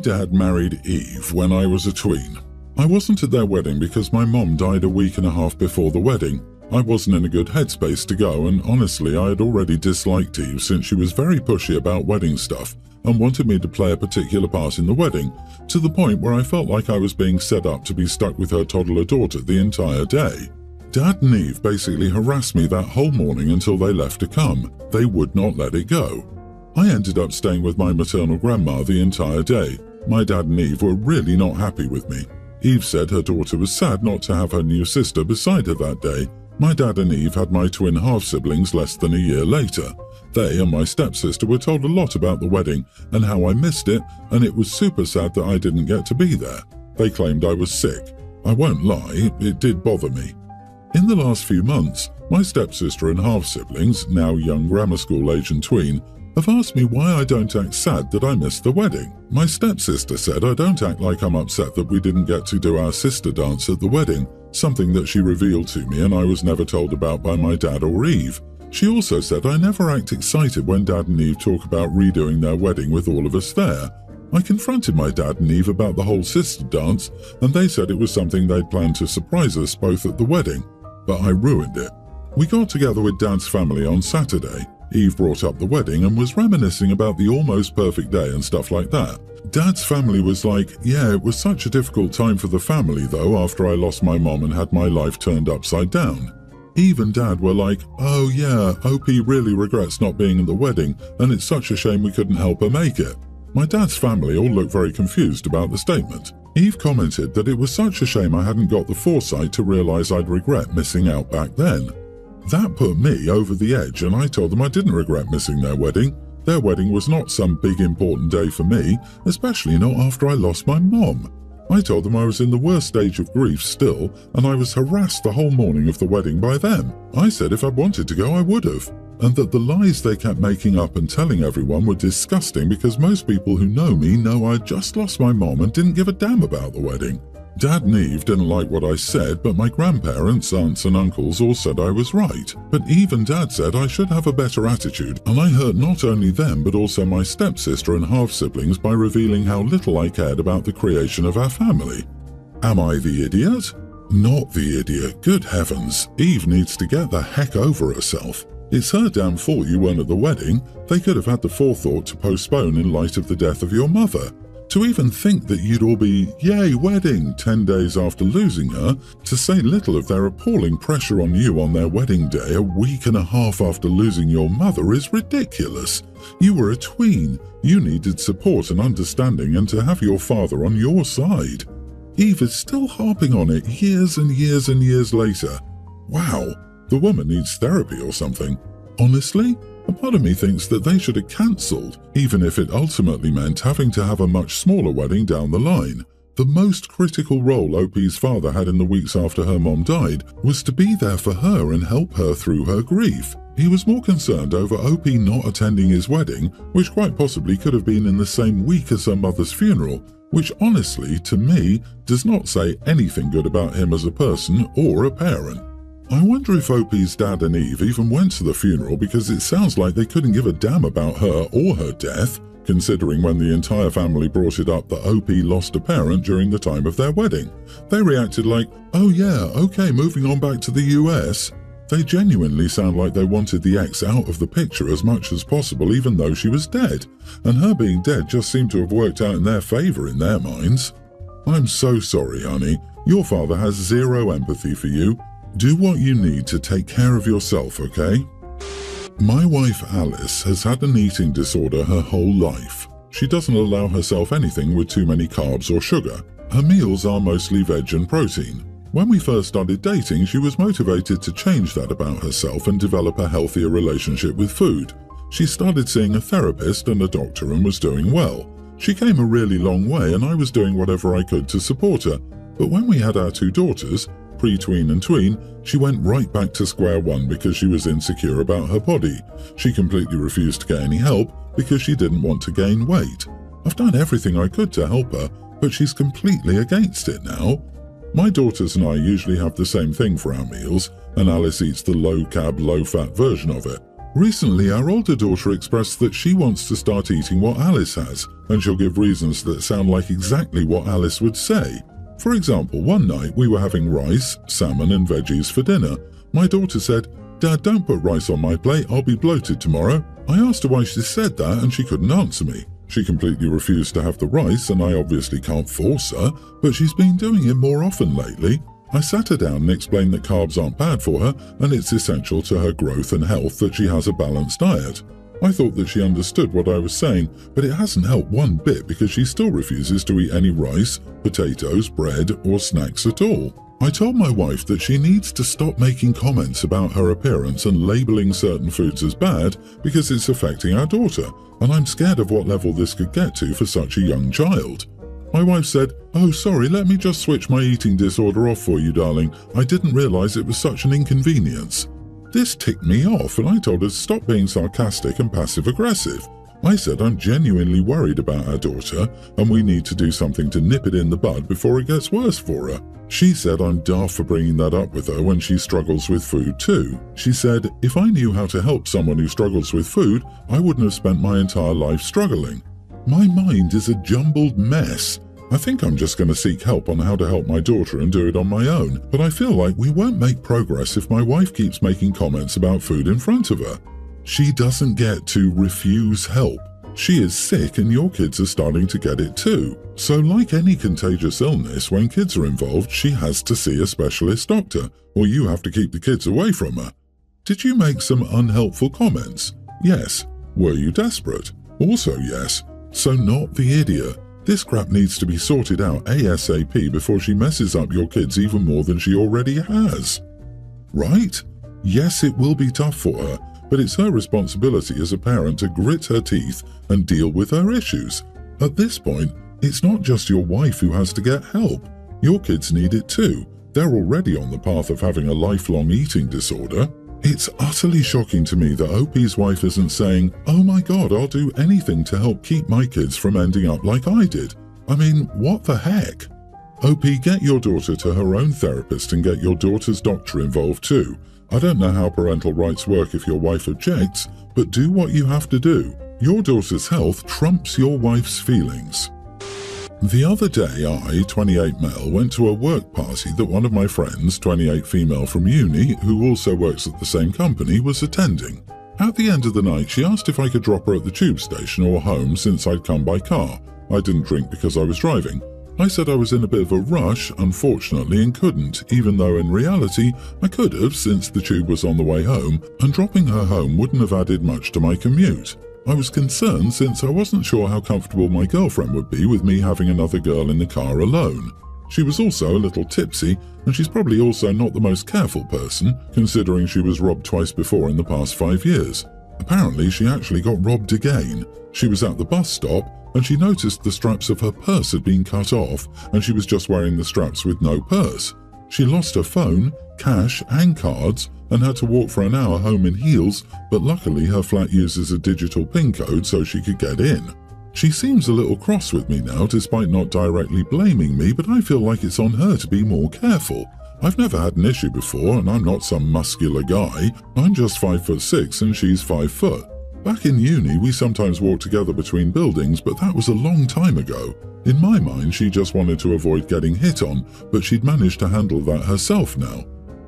dad married Eve when I was a tween. I wasn't at their wedding because my mom died a week and a half before the wedding. I wasn't in a good headspace to go, and honestly I had already disliked Eve since she was very pushy about wedding stuff and wanted me to play a particular part in the wedding, to the point where I felt like I was being set up to be stuck with her toddler daughter the entire day. Dad and Eve basically harassed me that whole morning until they left to come. They would not let it go. I ended up staying with my maternal grandma the entire day. My dad and Eve were really not happy with me. Eve said her daughter was sad not to have her new sister beside her that day. My dad and Eve had my twin half-siblings less than a year later. They and my stepsister were told a lot about the wedding and how I missed it, and it was super sad that I didn't get to be there. They claimed I was sick. I won't lie, it did bother me. In the last few months, my stepsister and half-siblings, now young grammar school age and tween, have asked me why I don't act sad that I missed the wedding. My stepsister said I don't act like I'm upset that we didn't get to do our sister dance at the wedding, something that she revealed to me and I was never told about by my dad or Eve. She also said I never act excited when Dad and Eve talk about redoing their wedding with all of us there. I confronted my dad and Eve about the whole sister dance, and they said it was something they'd planned to surprise us both at the wedding, but I ruined it. We got together with Dad's family on Saturday. Eve brought up the wedding and was reminiscing about the almost perfect day and stuff like that. Dad's family was like, yeah, it was such a difficult time for the family though after I lost my mom and had my life turned upside down. Eve and Dad were like, oh yeah, OP really regrets not being at the wedding and it's such a shame we couldn't help her make it. My dad's family all looked very confused about the statement. Eve commented that it was such a shame I hadn't got the foresight to realise I'd regret missing out back then. That put me over the edge and I told them I didn't regret missing their wedding. Their wedding was not some big important day for me, especially not after I lost my mom. I told them I was in the worst stage of grief still and I was harassed the whole morning of the wedding by them. I said if I wanted to go I would have, and that the lies they kept making up and telling everyone were disgusting because most people who know me know I just lost my mom and didn't give a damn about the wedding. Dad and Eve didn't like what I said, but my grandparents, aunts and uncles all said I was right. But Eve and Dad said I should have a better attitude, and I hurt not only them but also my stepsister and half-siblings by revealing how little I cared about the creation of our family. Am I the idiot? Not the idiot, good heavens. Eve needs to get the heck over herself. It's her damn fault you weren't at the wedding. They could have had the forethought to postpone in light of the death of your mother. To even think that you'd all be, yay, wedding, 10 days after losing her, to say little of their appalling pressure on you on their wedding day a week and a half after losing your mother is ridiculous. You were a tween. You needed support and understanding and to have your father on your side. Eve is still harping on it years and years and years later. Wow, the woman needs therapy or something. Honestly? A part of me thinks that they should have cancelled, even if it ultimately meant having to have a much smaller wedding down the line. The most critical role OP's father had in the weeks after her mom died was to be there for her and help her through her grief. He was more concerned over OP not attending his wedding, which quite possibly could have been in the same week as her mother's funeral, which honestly, to me, does not say anything good about him as a person or a parent. I wonder if OP's dad and Eve even went to the funeral because it sounds like they couldn't give a damn about her or her death, considering when the entire family brought it up that OP lost a parent during the time of their wedding. They reacted like, oh yeah, okay, moving on back to the US. They genuinely sound like they wanted the ex out of the picture as much as possible even though she was dead, and her being dead just seemed to have worked out in their favour in their minds. I'm so sorry, honey. Your father has zero empathy for you. Do what you need to take care of yourself, okay? My wife Alice has had an eating disorder her whole life. She doesn't allow herself anything with too many carbs or sugar. Her meals are mostly veg and protein. When we first started dating, she was motivated to change that about herself and develop a healthier relationship with food. She started seeing a therapist and a doctor and was doing well. She came a really long way and I was doing whatever I could to support her. But when we had our two daughters, pre-tween and tween, she went right back to square one because she was insecure about her body. She completely refused to get any help because she didn't want to gain weight. I've done everything I could to help her, but she's completely against it now. My daughters and I usually have the same thing for our meals, and Alice eats the low-carb, low-fat version of it. Recently, our older daughter expressed that she wants to start eating what Alice has, and she'll give reasons that sound like exactly what Alice would say. For example, one night we were having rice, salmon and veggies for dinner. My daughter said, "Dad, don't put rice on my plate, I'll be bloated tomorrow." I asked her why she said that and she couldn't answer me. She completely refused to have the rice and I obviously can't force her, but she's been doing it more often lately. I sat her down and explained that carbs aren't bad for her and it's essential to her growth and health that she has a balanced diet. I thought that she understood what I was saying, but it hasn't helped one bit because she still refuses to eat any rice, potatoes, bread or snacks at all. I told my wife that she needs to stop making comments about her appearance and labeling certain foods as bad because it's affecting our daughter, and I'm scared of what level this could get to for such a young child. My wife said, "Oh, sorry, let me just switch my eating disorder off for you, darling. I didn't realize it was such an inconvenience." This ticked me off and I told her to stop being sarcastic and passive-aggressive. I said I'm genuinely worried about our daughter and we need to do something to nip it in the bud before it gets worse for her. She said I'm daft for bringing that up with her when she struggles with food too. She said, "If I knew how to help someone who struggles with food, I wouldn't have spent my entire life struggling." My mind is a jumbled mess. I think I'm just going to seek help on how to help my daughter and do it on my own, but I feel like we won't make progress if my wife keeps making comments about food in front of her. She doesn't get to refuse help. She is sick and your kids are starting to get it too. So like any contagious illness, when kids are involved, she has to see a specialist doctor, or you have to keep the kids away from her. Did you make some unhelpful comments? Yes. Were you desperate? Also yes. So not the idiot. This crap needs to be sorted out ASAP before she messes up your kids even more than she already has. Right? Yes, it will be tough for her, but it's her responsibility as a parent to grit her teeth and deal with her issues. At this point, it's not just your wife who has to get help. Your kids need it too. They're already on the path of having a lifelong eating disorder. It's utterly shocking to me that OP's wife isn't saying, "Oh my God, I'll do anything to help keep my kids from ending up like I did." I mean, what the heck? OP, get your daughter to her own therapist and get your daughter's doctor involved too. I don't know how parental rights work if your wife objects, but do what you have to do. Your daughter's health trumps your wife's feelings. The other day I, 28 male, went to a work party that one of my friends, 28 female from uni, who also works at the same company, was attending. At the end of the night she asked if I could drop her at the tube station or home since I'd come by car. I didn't drink because I was driving. I said I was in a bit of a rush, unfortunately, and couldn't, even though in reality I could have since the tube was on the way home, and dropping her home wouldn't have added much to my commute. I was concerned since I wasn't sure how comfortable my girlfriend would be with me having another girl in the car alone. She was also a little tipsy, and she's probably also not the most careful person, considering she was robbed twice before in the past 5 years. Apparently she actually got robbed again. She was at the bus stop, and she noticed the straps of her purse had been cut off, and she was just wearing the straps with no purse. She lost her phone, cash and cards, and had to walk for an hour home in heels, but luckily her flat uses a digital PIN code so she could get in. She seems a little cross with me now despite not directly blaming me, but I feel like it's on her to be more careful. I've never had an issue before and I'm not some muscular guy. I'm just 5'6" and she's 5 foot. Back in uni we sometimes walked together between buildings, but that was a long time ago. In my mind she just wanted to avoid getting hit on, but she'd managed to handle that herself now.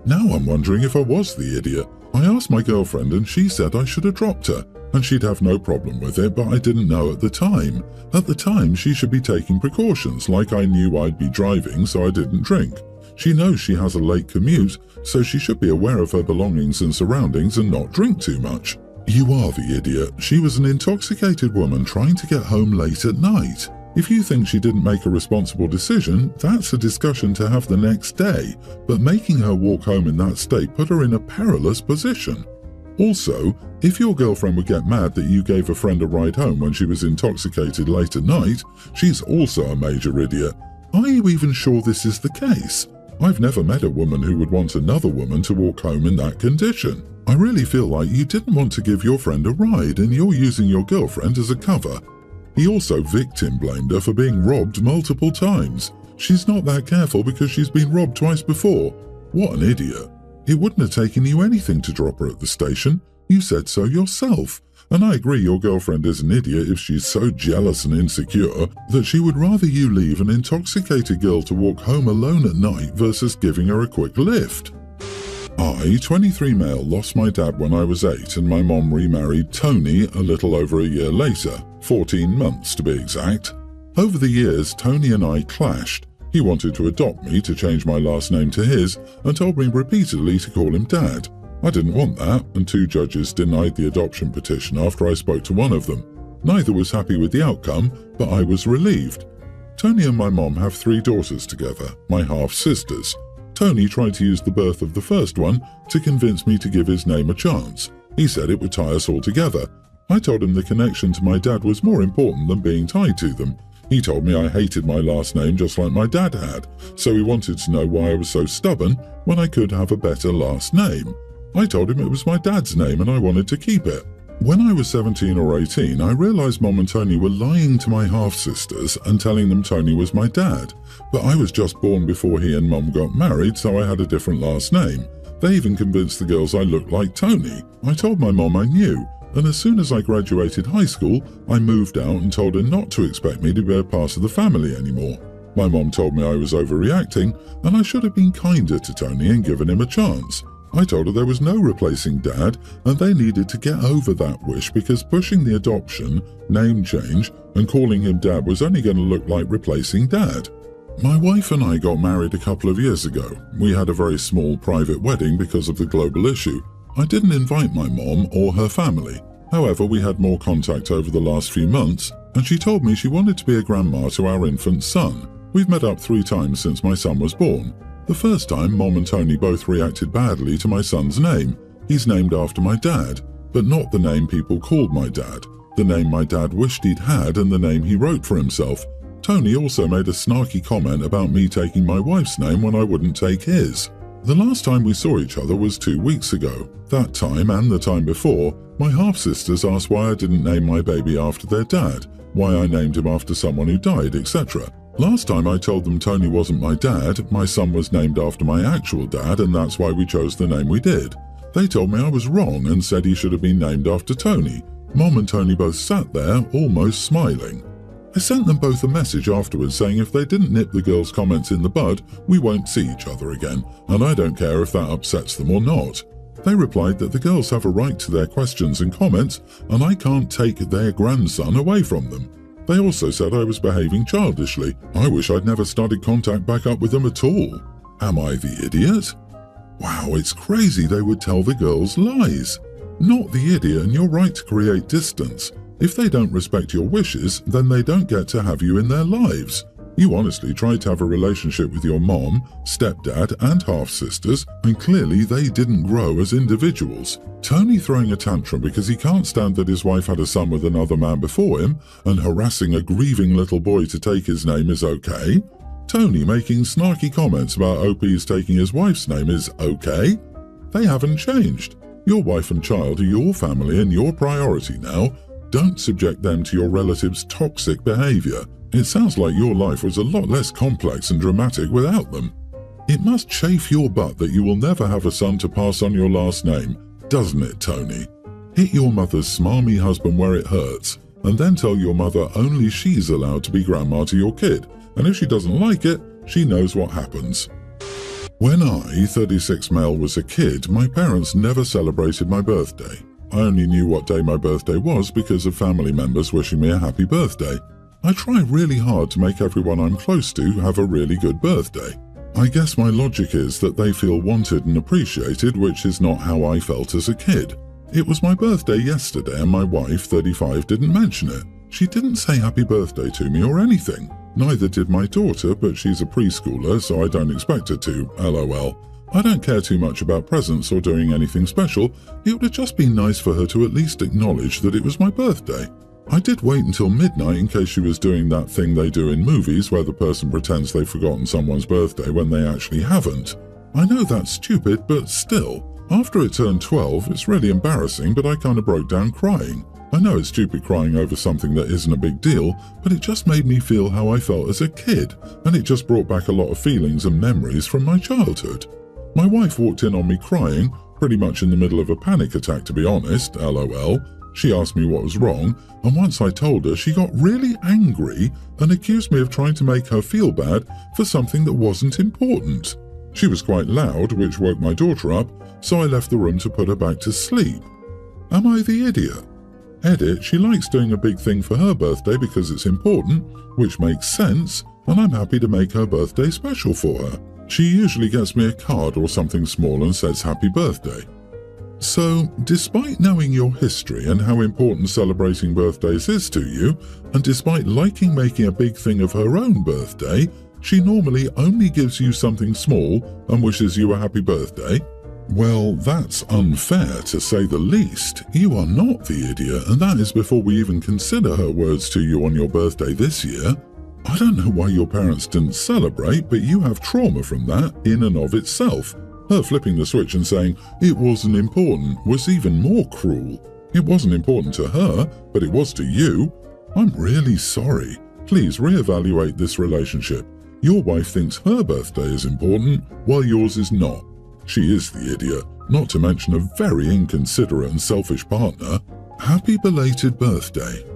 Now I'm wondering if I was the idiot. I asked my girlfriend and she said I should have dropped her, and she'd have no problem with it, but I didn't know at the time. At the time she should be taking precautions, like I knew I'd be driving so I didn't drink. She knows she has a late commute, so she should be aware of her belongings and surroundings and not drink too much. You are the idiot. She was an intoxicated woman trying to get home late at night. If you think she didn't make a responsible decision, that's a discussion to have the next day, but making her walk home in that state put her in a perilous position. Also, if your girlfriend would get mad that you gave a friend a ride home when she was intoxicated late at night, she's also a major idiot. Are you even sure this is the case? I've never met a woman who would want another woman to walk home in that condition. I really feel like you didn't want to give your friend a ride and you're using your girlfriend as a cover. He also victim blamed her for being robbed multiple times. She's not that careful because she's been robbed twice before. What an idiot. It wouldn't have taken you anything to drop her at the station. You said so yourself. And I agree your girlfriend is an idiot if she's so jealous and insecure that she would rather you leave an intoxicated girl to walk home alone at night versus giving her a quick lift. I, 23 male, lost my dad when I was 8 and my mom remarried Tony a little over a year later, 14 months to be exact. Over the years, Tony and I clashed. He wanted to adopt me to change my last name to his and told me repeatedly to call him Dad. I didn't want that, and 2 judges denied the adoption petition after I spoke to one of them. Neither was happy with the outcome, but I was relieved. Tony and my mom have 3 daughters together, my half-sisters. Tony tried to use the birth of the first one to convince me to give his name a chance. He said it would tie us all together. I told him the connection to my dad was more important than being tied to them. He told me I hated my last name just like my dad had, so he wanted to know why I was so stubborn when I could have a better last name. I told him it was my dad's name and I wanted to keep it. When I was 17 or 18, I realized Mom and Tony were lying to my half-sisters and telling them Tony was my dad. But I was just born before he and Mom got married, so I had a different last name. They even convinced the girls I looked like Tony. I told my mom I knew, and as soon as I graduated high school, I moved out and told her not to expect me to be a part of the family anymore. My mom told me I was overreacting, and I should have been kinder to Tony and given him a chance. I told her there was no replacing Dad, and they needed to get over that wish because pushing the adoption, name change, and calling him Dad was only going to look like replacing Dad. My wife and I got married a couple of years ago. We had a very small private wedding because of the global issue. I didn't invite my mom or her family. However, we had more contact over the last few months, and she told me she wanted to be a grandma to our infant son. We've met up 3 times since my son was born. The first time, Mom and Tony both reacted badly to my son's name. He's named after my dad, but not the name people called my dad. The name my dad wished he'd had and the name he wrote for himself. Tony also made a snarky comment about me taking my wife's name when I wouldn't take his. The last time we saw each other was 2 weeks ago. That time and the time before, my half-sisters asked why I didn't name my baby after their dad, why I named him after someone who died, etc. Last time I told them Tony wasn't my dad, my son was named after my actual dad and that's why we chose the name we did. They told me I was wrong and said he should have been named after Tony. Mom and Tony both sat there, almost smiling. I sent them both a message afterwards saying if they didn't nip the girls' comments in the bud, we won't see each other again, and I don't care if that upsets them or not. They replied that the girls have a right to their questions and comments, and I can't take their grandson away from them. They also said I was behaving childishly. I wish I'd never started contact back up with them at all. Am I the idiot? Wow, it's crazy they would tell the girls lies. Not the idiot, and you're right to create distance. If they don't respect your wishes, then they don't get to have you in their lives. You honestly tried to have a relationship with your mom, stepdad, and half-sisters, and clearly they didn't grow as individuals. Tony throwing a tantrum because he can't stand that his wife had a son with another man before him, and harassing a grieving little boy to take his name is okay. Tony making snarky comments about OP's taking his wife's name is okay. They haven't changed. Your wife and child are your family and your priority now. Don't subject them to your relatives' toxic behavior. It sounds like your life was a lot less complex and dramatic without them. It must chafe your butt that you will never have a son to pass on your last name, doesn't it, Tony? Hit your mother's smarmy husband where it hurts, and then tell your mother only she's allowed to be grandma to your kid, and if she doesn't like it, she knows what happens. When I, 36 male, was a kid, my parents never celebrated my birthday. I only knew what day my birthday was because of family members wishing me a happy birthday. I try really hard to make everyone I'm close to have a really good birthday. I guess my logic is that they feel wanted and appreciated, which is not how I felt as a kid. It was my birthday yesterday and my wife, 35, didn't mention it. She didn't say happy birthday to me or anything. Neither did my daughter, but she's a preschooler, so I don't expect her to, lol. I don't care too much about presents or doing anything special. It would have just been nice for her to at least acknowledge that it was my birthday. I did wait until midnight in case she was doing that thing they do in movies where the person pretends they've forgotten someone's birthday when they actually haven't. I know that's stupid, but still. After it turned 12, it's really embarrassing, but I kind of broke down crying. I know it's stupid crying over something that isn't a big deal, but it just made me feel how I felt as a kid, and it just brought back a lot of feelings and memories from my childhood. My wife walked in on me crying, Pretty much in the middle of a panic attack, to be honest, lol. She asked me what was wrong, and once I told her, she got really angry and accused me of trying to make her feel bad for something that wasn't important. She was quite loud, which woke my daughter up, so I left the room to put her back to sleep. Am I the idiot? Edit, she likes doing a big thing for her birthday because it's important, which makes sense, and I'm happy to make her birthday special for her. She usually gets me a card or something small and says happy birthday. So, despite knowing your history and how important celebrating birthdays is to you, and despite liking making a big thing of her own birthday, she normally only gives you something small and wishes you a happy birthday? Well, that's unfair to say the least. You are not the idiot, and that is before we even consider her words to you on your birthday this year. I don't know why your parents didn't celebrate, but you have trauma from that in and of itself. Her flipping the switch and saying it wasn't important was even more cruel. It wasn't important to her, but it was to you. I'm really sorry. Please reevaluate this relationship. Your wife thinks her birthday is important, while yours is not. She is the idiot, not to mention a very inconsiderate and selfish partner. Happy belated birthday.